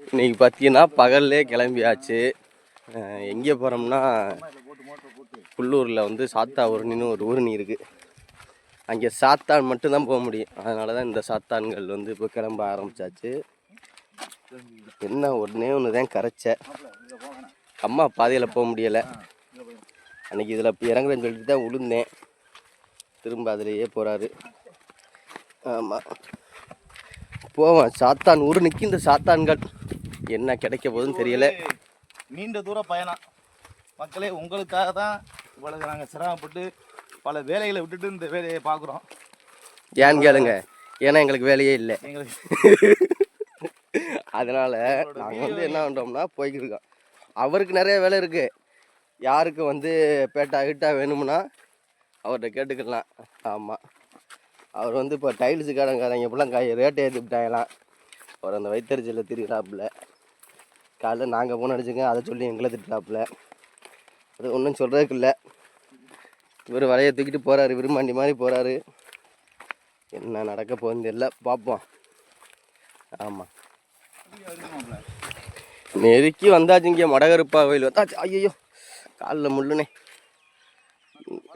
இன்னைக்கு பார்த்தீங்கன்னா பகல்லே கிளம்பியாச்சு. எங்கே போகிறோம்னா புல்லூரில் வந்து சாத்தா ஊரணின்னு ஒரு ஊரணி இருக்குது. அங்கே சாத்தான் மட்டும்தான் போக முடியும். அதனால தான் இந்த சாத்தான்கள் வந்து இப்போ கிளம்ப ஆரம்பித்தாச்சு. என்ன ஒன்று தான் கரைச்ச அம்மா பாதையில் போக முடியலை. அன்றைக்கி இதில் இறங்குறேன்னு சொல்லிட்டு தான் விழுந்தேன். திரும்ப அதிலேயே போகிறாரு. ஆமாம், போவோம். சாத்தான் ஊரணிக்கு இந்த சாத்தான்கள் என்ன கிடைக்க போகுதுன்னு தெரியல. நீண்ட தூர பயணம் மக்களே. உங்களுக்காக தான் இவ்வளவு நாங்கள் சிரமப்பட்டு பல வேலைகளை விட்டுட்டு இந்த வேலையை பார்க்குறோம். ஏன்னு கேளுங்க, ஏன்னா எங்களுக்கு வேலையே இல்லை. அதனால் நாங்கள் வந்து என்ன பண்ணுறோம்னா போய்கிட்டு இருக்கோம். அவருக்கு நிறைய வேலை இருக்குது. யாருக்கு வந்து பேட்டா கிட்டா வேணும்னா அவர்கிட்ட கேட்டுக்கலாம். ஆமாம், அவர் வந்து இப்போ டைல்ஸு கடைங்க இப்போலாம் ரேட்டை ஏற்றி விட்டாங்களாம். அவர் அந்த வைத்தறிச்சலில் திரிகிறாப்புல. காலைல நாங்கள் போன அடிச்சுங்க அதை சொல்லி எங்களை திட்டுறாப்புல. அது ஒன்றும் சொல்கிறதுக்கு இல்லை. இவர் வலையை தூக்கிட்டு போகிறாரு, விரும்பாண்டி மாதிரி போகிறாரு. என்ன நடக்க போகுதுன்னு தெரியல, பார்ப்போம். ஆமாம், நெருக்கி வந்தாச்சு. இங்கே மடகருப்பா கோயில் வந்தாச்சு. ஐயோ, காலில் முள்ளுனே.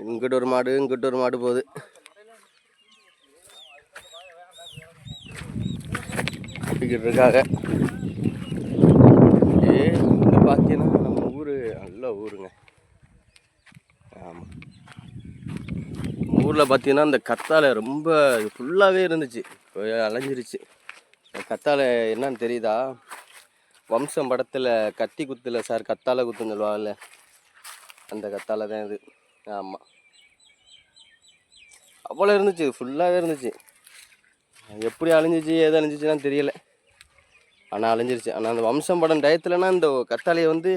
இங்கிட்ட ஒரு மாடு, இங்கிட்ட ஒரு மாடு போகுது. இருக்காங்க. இங்கே பார்த்தீங்கன்னா நம்ம ஊர் நல்ல ஊருங்க. ஆமாம், ஊரில் பார்த்தீங்கன்னா இந்த கத்தாழை ரொம்ப ஃபுல்லாகவே இருந்துச்சு. இப்போ அலைஞ்சிருச்சு. இந்த கத்தாழை என்னன்னு தெரியுதா? வம்சம் படத்தில் கத்தி குத்தில் சார் கத்தாழை குத்துன்னு சொல்லுவாங்கல்ல, அந்த கத்தாழை தான் இது. ஆமாம், அவ்வளோ இருந்துச்சு, ஃபுல்லாகவே இருந்துச்சு. எப்படி அழிஞ்சிச்சு எது அழிஞ்சிச்சுலாம் தெரியலை. ஆனால் அழிஞ்சிருச்சு. ஆனால் அந்த வம்சம் படம் டயத்துலனா இந்த கத்தாழையை வந்து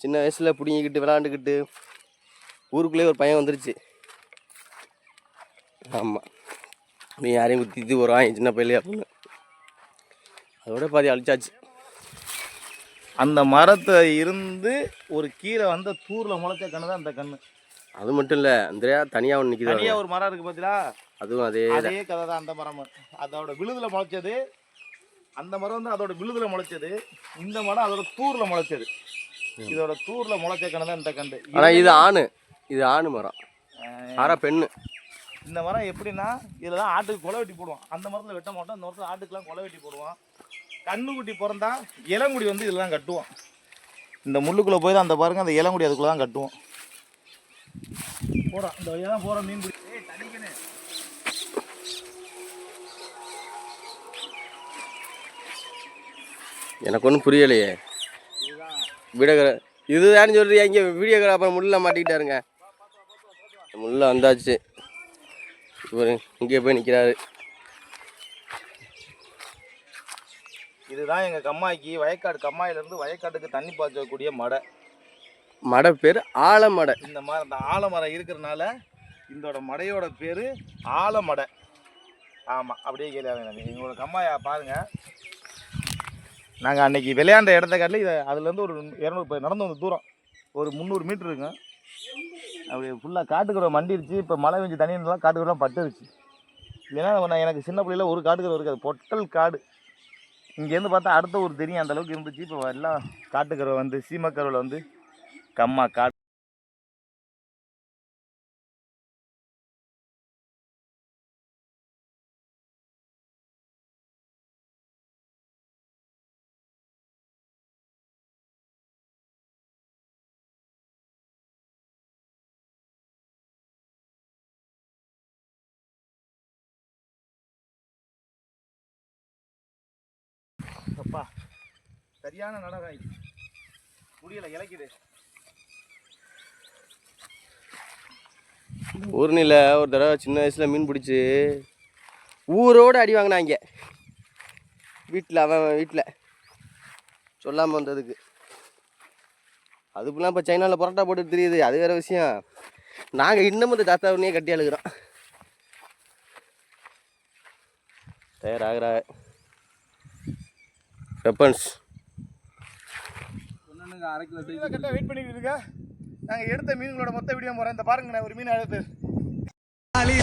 சின்ன வயசில் பிடிங்கிக்கிட்டு விளாண்டுக்கிட்டு ஊருக்குள்ளேயே ஒரு பையன் வந்துருச்சு. ஆமாம், நீ யாரையும் குத்திட்டு வருவான் சின்ன பையிலே அப்படின்னு. அதோட பாதி அழிச்சாச்சு. அந்த மரத்தை இருந்து ஒரு கீரை வந்த தூரில் முளைச்ச கண்ணு தான் அந்த கண்ணு. அது மட்டும் இல்லை, அந்த தனியாக ஒன்று நிற்கிது. தனியாக ஒரு மரம் இருக்குது பார்த்தீங்களா? அதுவும் அதே கதை தான். அந்த மரம் அதோட விழுதுல முளைச்சது. அந்த மரம் வந்து அதோட விழுதுல முளைச்சது. இந்த மரம் அதோட தூரில் முளைச்சது. இதோட தூரில் முளைச்ச கண்ணு தான் இந்த கண்டு. ஆனால் இது ஆணு மரம், ஆறா பெண்ணு. இந்த மரம் எப்படின்னா, இதில் தான் ஆட்டுக்கு கொலை வெட்டி போடுவான். அந்த மரத்தில் வெட்ட மாட்டோம். இந்த மரத்தில் ஆட்டுக்கெலாம் கொலை வெட்டி போடுவான். கண்ணுக்குட்டி பிறந்தா இளங்குடி வந்து இதில் தான் கட்டுவோம். இந்த முள்ளுக்குள்ளே போய் தான் அந்த பாருங்க, அந்த இளங்குடி அதுக்குள்ளே தான் கட்டுவோம். போகிறோம், இந்த வழியாக தான் போகிறோம். மீன் பிடி எனக்கு ஒன்றும் புரியலையே. வீடியோகிரா இதுதான் சொல்றியா? இங்கே வீடியோகிராஃபர் முள்ள மாட்டிக்கிட்டாருங்க. முள்ள வந்தாச்சு. இவர் இங்கே போய் நிற்கிறாரு. இதுதான் எங்கள் கம்மாய்க்கு வயக்காடு. கம்மாயிலேருந்து வயக்காட்டுக்கு தண்ணி பாய்ச்சக்கூடிய மடை பேர் ஆலமடை. இந்த ஆலமரம் இருக்கிறதுனால இதோட மடையோட பேர் ஆலமடை. ஆமாம், அப்படியே கேள்வி. எங்களோட கம்மாயை பாருங்கள். நாங்கள் அன்றைக்கி விளையாண்ட இடத்த காட்டில் அதுலேருந்து ஒரு 200 நடந்து வந்த தூரம் ஒரு 300 மீட்ரு இருக்குங்க. அப்படி ஃபுல்லாக காட்டுக்குறை மண்டிருச்சு. இப்போ மழை பெஞ்சு தண்ணி இருந்தாலும் காட்டுக்குறைலாம் பட்டுருச்சு. இல்லைன்னா எனக்கு சின்ன பிள்ளையில் ஒரு காட்டுக்குறை இருக்காது, பொட்டல் காடு. இங்கேருந்து பார்த்தா அடுத்த ஊர் தெரியும், அந்தளவுக்கு இருந்துச்சு. இப்போ எல்லாம் காட்டுக்கருவை வந்து சீமக்கருவில் வந்து கம்மா காடு. அப்பா சரியான நடகாய் முடியலை, இலக்கிது. ஊர்னியில் ஒரு தடவை சின்ன வயசில் மீன் பிடிச்சி ஊரோடு அடி வாங்கினாங்க. அவன் வீட்டில் சொல்லாமல் வந்ததுக்கு. அதுக்குலாம் இப்போ சைனாவில் பரோட்டா போட்டு தெரியுது, அது வேறு விஷயம். நாங்கள் இன்னமும் இந்த தாத்தாவுனையே கட்டி அழுகிறோம். தயாராகிற வெப்பன்ஸ் அரை கிலோ கரெக்டாக வெயிட் பண்ணிட்டு இருக்க. நாங்கள் எடுத்த மீன்களோட மொத்த வீடியோ போகிறேன். இந்த பாருங்க, நான் ஒரு மீன் எடுத்து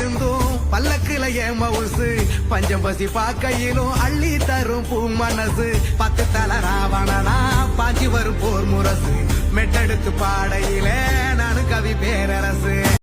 இருந்தோம். பல்லக்குல ஏமவுசு பஞ்சம் பசி பாக்கையிலும் அள்ளி தரும் பூ மனசு 10 தல ராவணனா பாஞ்சி வரும் போர் முரசு மெட்டெடுத்து பாடையிலே